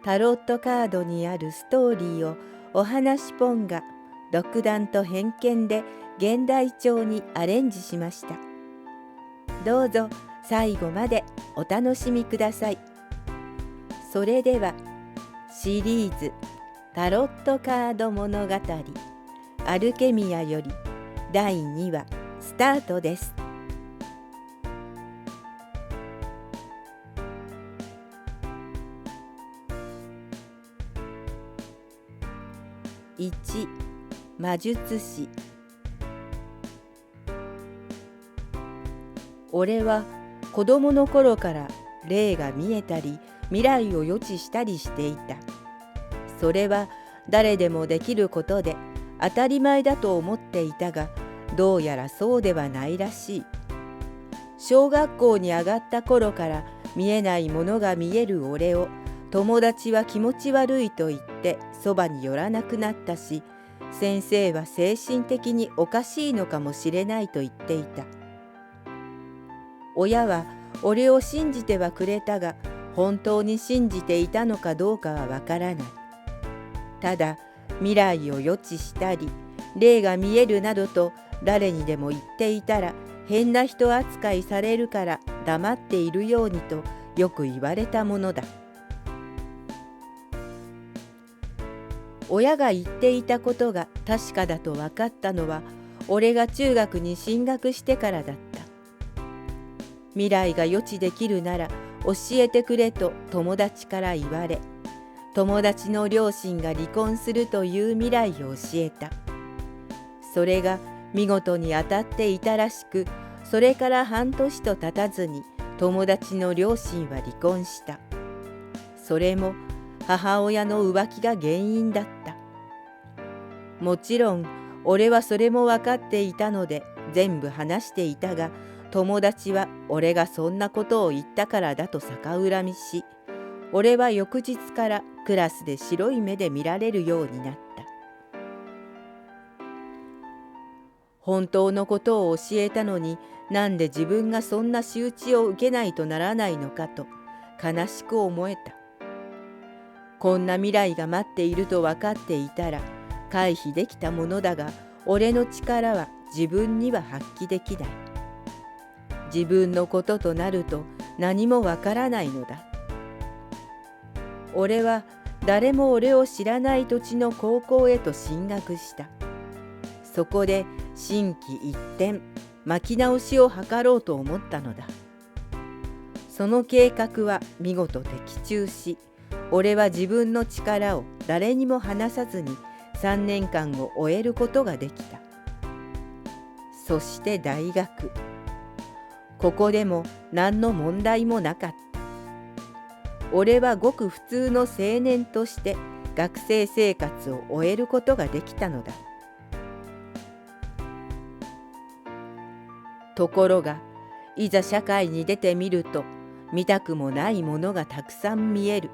タロットカードにあるストーリーをお話ポンが独断と偏見で現代調にアレンジしました。どうぞ最後までお楽しみください。それではシリーズタロットカード物語アルケミアより第2話スタートです。1、魔術師。俺は子供の頃から霊が見えたり未来を予知したりしていた。それは誰でもできることで当たり前だと思っていたが、どうやらそうではないらしい。小学校に上がった頃から見えないものが見える俺を友達は気持ち悪いと言ってそばに寄らなくなったし、先生は精神的におかしいのかもしれないと言っていた。親は俺を信じてはくれたが、本当に信じていたのかどうかはわからない。ただ未来を予知したり霊が見えるなどと誰にでも言っていたら変な人扱いされるから黙っているようにとよく言われたものだ。親が言っていたことが確かだと分かったのは俺が中学に進学してからだった。未来が予知できるなら教えてくれと友達から言われ、友達の両親が離婚するという未来を教えた。それが見事に当たっていたらしく、それから半年と経たずに友達の両親は離婚した。それも母親の浮気が原因だった。もちろん俺はそれも分かっていたので全部話していたが、友達は俺がそんなことを言ったからだと逆恨みし、俺は翌日からクラスで白い目で見られるようになった。本当のことを教えたのになんで自分がそんな仕打ちを受けないとならないのかと悲しく思えた。こんな未来が待っていると分かっていたら回避できたものだが、俺の力は自分には発揮できない。自分のこととなると何もわからないのだ。俺は誰も俺を知らない土地の高校へと進学した。そこで心機一転、巻き直しを図ろうと思ったのだ。その計画は見事的中し、俺は自分の力を誰にも話さずに3年間を終えることができた。そして大学。ここでも何の問題もなかった。俺はごく普通の青年として学生生活を終えることができたのだ。ところが、いざ社会に出てみると、見たくもないものがたくさん見える。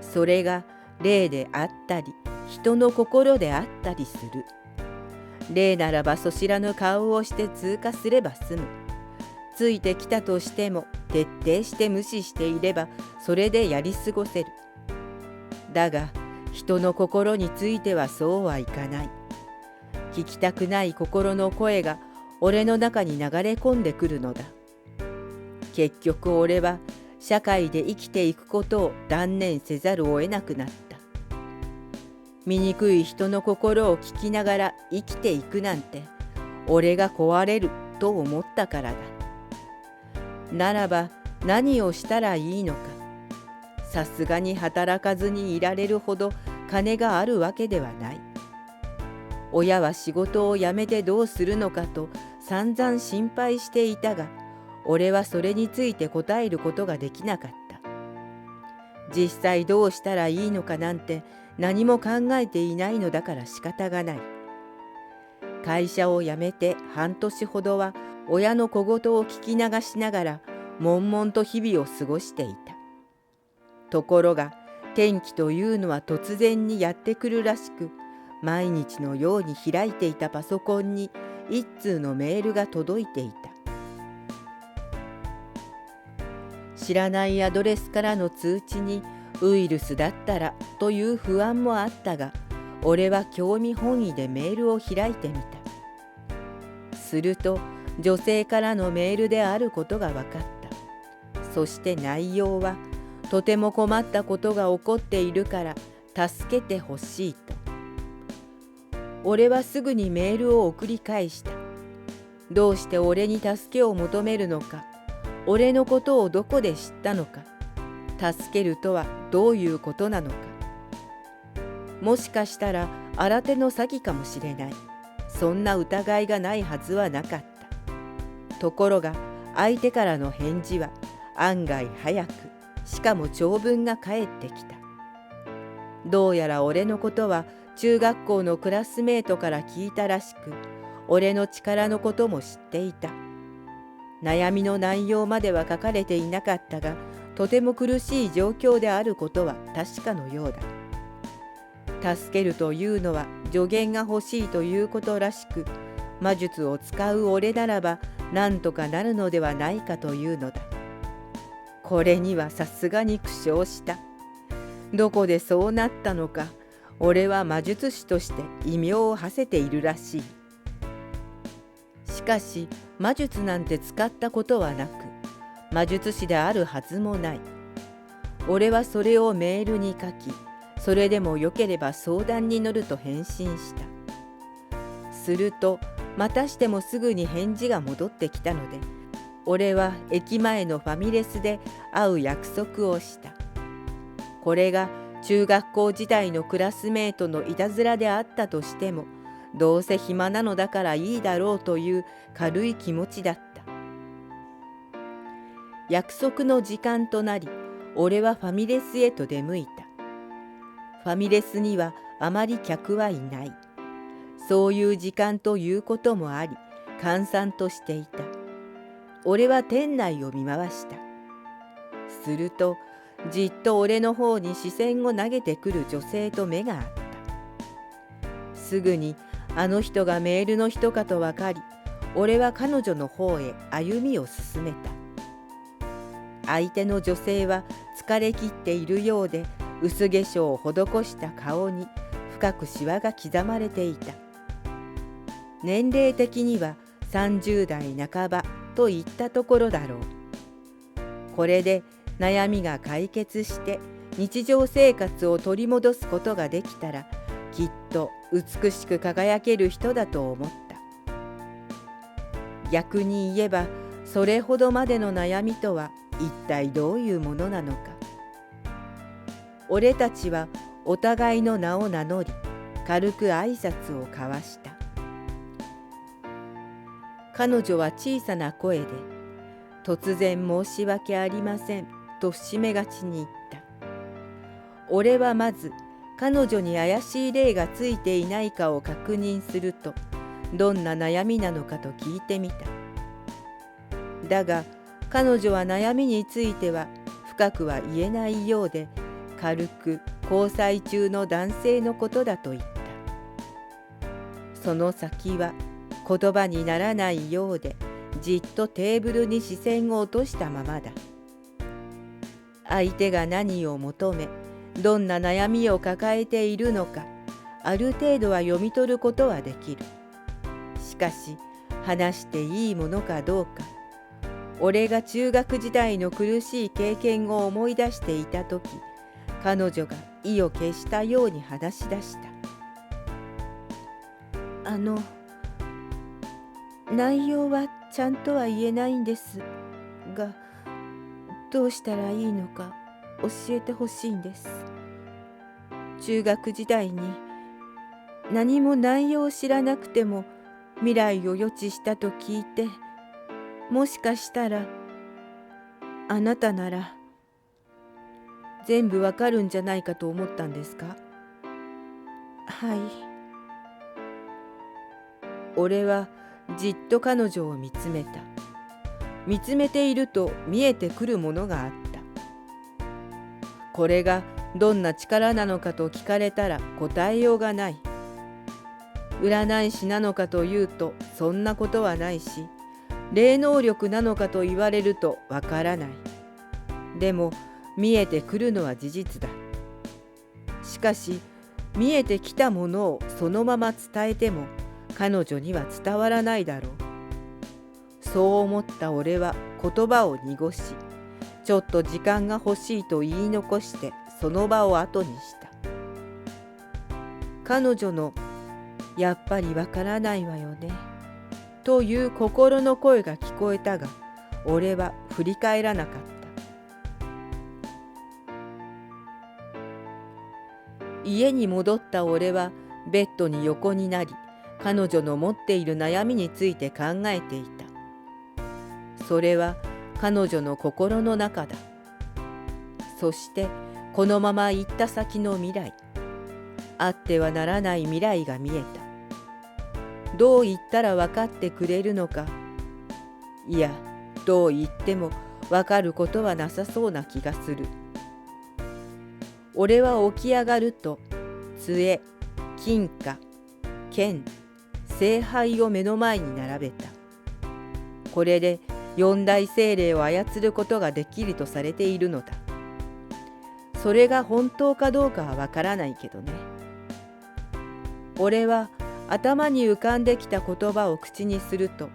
それが霊であったり、人の心であったりする。霊ならばそ知らぬ顔をして通過すれば済む。ついてきたとしても徹底して無視していればそれでやり過ごせる。だが人の心についてはそうはいかない。聞きたくない心の声が俺の中に流れ込んでくるのだ。結局俺は社会で生きていくことを断念せざるを得なくなった。醜い人の心を聞きながら生きていくなんて俺が壊れると思ったからだ。ならば何をしたらいいのか。さすがに働かずにいられるほど金があるわけではない。親は仕事を辞めてどうするのかと散々心配していたが、俺はそれについて答えることができなかった。実際どうしたらいいのかなんて何も考えていないのだから仕方がない。会社を辞めて半年ほどは親の小言を聞き流しながら悶々と日々を過ごしていた。ところが転機というのは突然にやってくるらしく、毎日のように開いていたパソコンに一通のメールが届いていた。知らないアドレスからの通知にウイルスだったらという不安もあったが、俺は興味本位でメールを開いてみた。すると女性からのメールであることが分かった。そして内容は、とても困ったことが起こっているから助けてほしいと。俺はすぐにメールを送り返した。どうして俺に助けを求めるのか、俺のことをどこで知ったのか、助けるとはどういうことなのか。もしかしたら新手の詐欺かもしれない。そんな疑いがないはずはなかった。ところが相手からの返事は案外早く、しかも長文が返ってきた。どうやら俺のことは中学校のクラスメートから聞いたらしく、俺の力のことも知っていた。悩みの内容までは書かれていなかったが、とても苦しい状況であることは確かのようだ。助けるというのは助言が欲しいということらしく、魔術を使う俺ならば何とかなるのではないかというのだ。これにはさすがに苦笑した。どこでそうなったのか、俺は魔術師として異名を馳せているらしい。しかし魔術なんて使ったことはなく、魔術師であるはずもない。俺はそれをメールに書き、それでもよければ相談に乗ると返信した。するとまたしてもすぐに返事が戻ってきたので、俺は駅前のファミレスで会う約束をした。これが中学校時代のクラスメートのいたずらであったとしても、どうせ暇なのだからいいだろうという軽い気持ちだった。約束の時間となり、俺はファミレスへと出向いた。ファミレスにはあまり客はいない。そういう時間ということもあり、閑散としていた。俺は店内を見回した。すると、じっと俺の方に視線を投げてくる女性と目が合った。すぐにあの人がメールの人かと分かり、俺は彼女の方へ歩みを進めた。相手の女性は疲れ切っているようで、薄化粧を施した顔に深くシワが刻まれていた。年齢的には30代半ばといったところだろう。これで悩みが解決して日常生活を取り戻すことができたら、きっと美しく輝ける人だと思った。逆に言えば、それほどまでの悩みとは一体どういうものなのか。俺たちはお互いの名を名乗り、軽く挨拶を交わした。彼女は小さな声で、突然申し訳ありませんと節目がちに言った。俺はまず彼女に怪しい霊がついていないかを確認すると、どんな悩みなのかと聞いてみた。だが彼女は悩みについては深くは言えないようで、軽く交際中の男性のことだと言った。その先は言葉にならないようで、じっとテーブルに視線を落としたままだ。相手が何を求め、どんな悩みを抱えているのか、ある程度は読み取ることはできる。しかし話していいものかどうか、俺が中学時代の苦しい経験を思い出していたとき、彼女が意を決したように話し出した。内容はちゃんとは言えないんですが、どうしたらいいのか教えてほしいんです。中学時代に何も内容を知らなくても未来を予知したと聞いて、もしかしたらあなたなら全部わかるんじゃないかと思ったんですか？はい。俺はじっと彼女を見つめた。見つめていると見えてくるものがあった。これがどんな力なのかと聞かれたら答えようがない。占い師なのかというとそんなことはないし、霊能力なのかと言われるとわからない。でも見えてくるのは事実だ。しかし見えてきたものをそのまま伝えても彼女には伝わらないだろう。そう思った俺は言葉を濁し、ちょっと時間が欲しいと言い残してその場を後にした。彼女の「やっぱりわからないわよね」という心の声が聞こえたが、俺は振り返らなかった。家に戻った俺はベッドに横になり、彼女の持っている悩みについて考えていた。それは彼女の心の中だ。そしてこのまま行った先の未来、あってはならない未来が見えた。どう言ったら分かってくれるのか。いや、どう言っても分かることはなさそうな気がする。俺は起き上がると、杖、金貨、剣、聖杯を目の前に並べた。これで四大精霊を操ることができるとされているのだ。それが本当かどうかはわからないけどね。俺は頭に浮かんできた言葉を口にすると、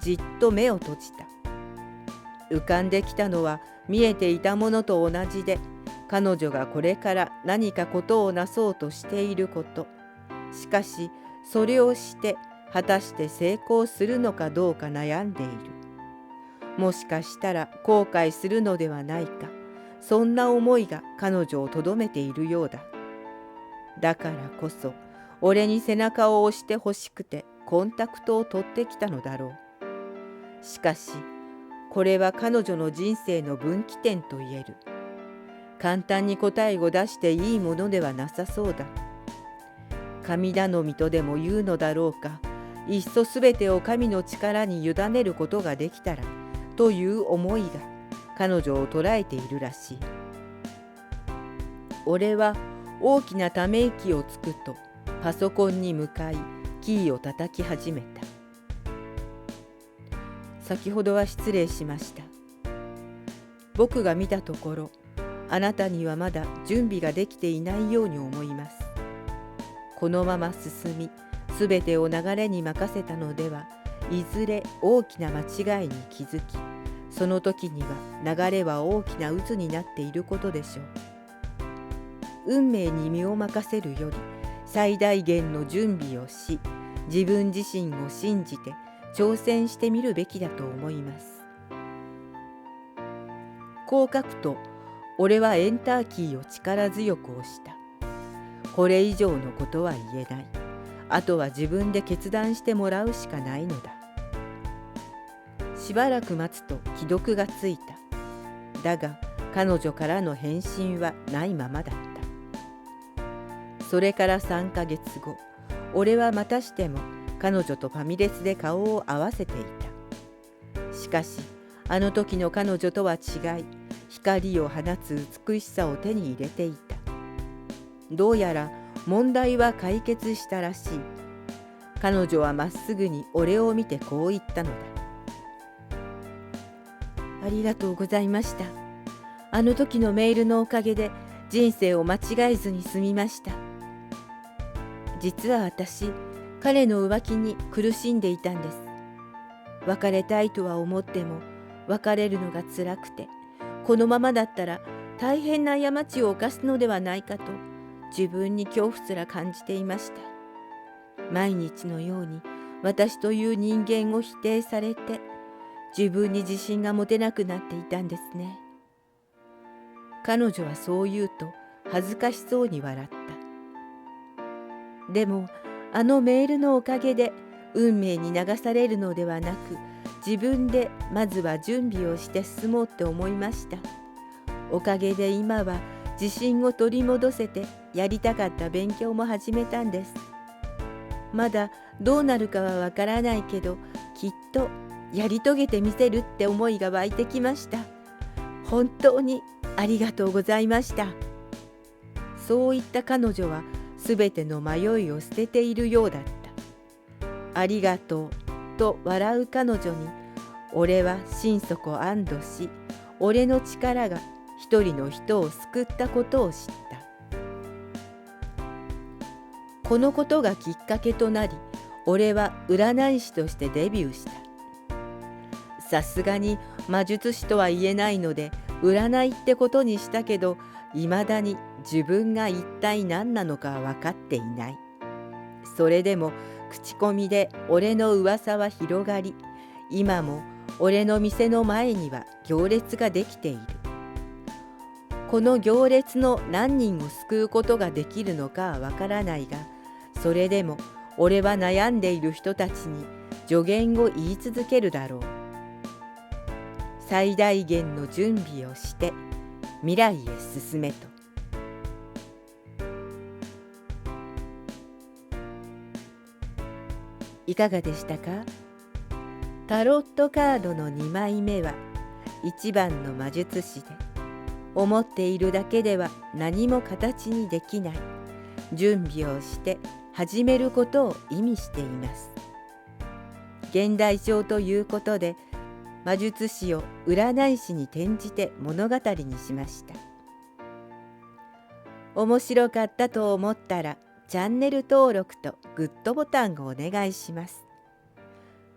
じっと目を閉じた。浮かんできたのは見えていたものと同じで、彼女がこれから何かことをなそうとしていること。しかしそれをして果たして成功するのかどうか悩んでいる。もしかしたら後悔するのではないか、そんな思いが彼女をとどめているようだ。だからこそ俺に背中を押してほしくてコンタクトを取ってきたのだろう。しかしこれは彼女の人生の分岐点と言える。簡単に答えを出していいものではなさそうだ。神頼みとでも言うのだろうか、いっそすべてを神の力に委ねることができたらという思いが彼女を捉えているらしい。俺は大きなため息をつくとパソコンに向かいキーを叩き始めた。先ほどは失礼しました。僕が見たところ、あなたにはまだ準備ができていないように思います。このまま進み、すべてを流れに任せたのでは、いずれ大きな間違いに気づき、その時には流れは大きな渦になっていることでしょう。運命に身を任せるより、最大限の準備をし、自分自身を信じて挑戦してみるべきだと思います。こう書くと、俺はエンターキーを力強く押した。これ以上のことは言えない。あとは自分で決断してもらうしかないのだ。しばらく待つと既読がついた。だが彼女からの返信はないままだった。それから3ヶ月後、俺はまたしても彼女とファミレスで顔を合わせていた。しかしあの時の彼女とは違い、光を放つ美しさを手に入れていた。どうやら問題は解決したらしい。彼女はまっすぐに俺を見てこう言ったのだ。ありがとうございました。あの時のメールのおかげで人生を間違えずに済みました。実は私、彼の浮気に苦しんでいたんです。別れたいとは思っても別れるのが辛くて、このままだったら大変な過ちを犯すのではないかと自分に恐怖すら感じていました。毎日のように私という人間を否定されて、自分に自信が持てなくなっていたんですね。彼女はそう言うと恥ずかしそうに笑った。でもあのメールのおかげで運命に流されるのではなく、自分でまずは準備をして進もうって思いました。おかげで今は自信を取り戻せて、やりたかった勉強も始めたんです。まだどうなるかはわからないけど、きっとやり遂げてみせるって思いが湧いてきました。本当にありがとうございました。そう言った彼女はすべての迷いを捨てているようだった。ありがとうと笑う彼女に、俺は心底安堵し、俺の力が一人の人を救ったことを知った。このことがきっかけとなり、俺は占い師としてデビューした。さすがに魔術師とは言えないので占いってことにしたけど、いまだに自分が一体何なのかは分かっていない。それでも口コミで俺の噂は広がり、今も俺の店の前には行列ができている。この行列の何人を救うことができるのかはわからないが、それでも俺は悩んでいる人たちに助言を言い続けるだろう。最大限の準備をして未来へ進めと。いかがでしたか？タロットカードの2枚目は1番の魔術師で、思っているだけでは何も形にできない準備をして始めることを意味しています。現代調ということで魔術師を占い師に転じて物語にしました。面白かったと思ったらチャンネル登録とグッドボタンをお願いします。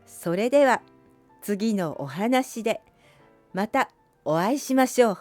それでは次のお話でまたお会いしましょう。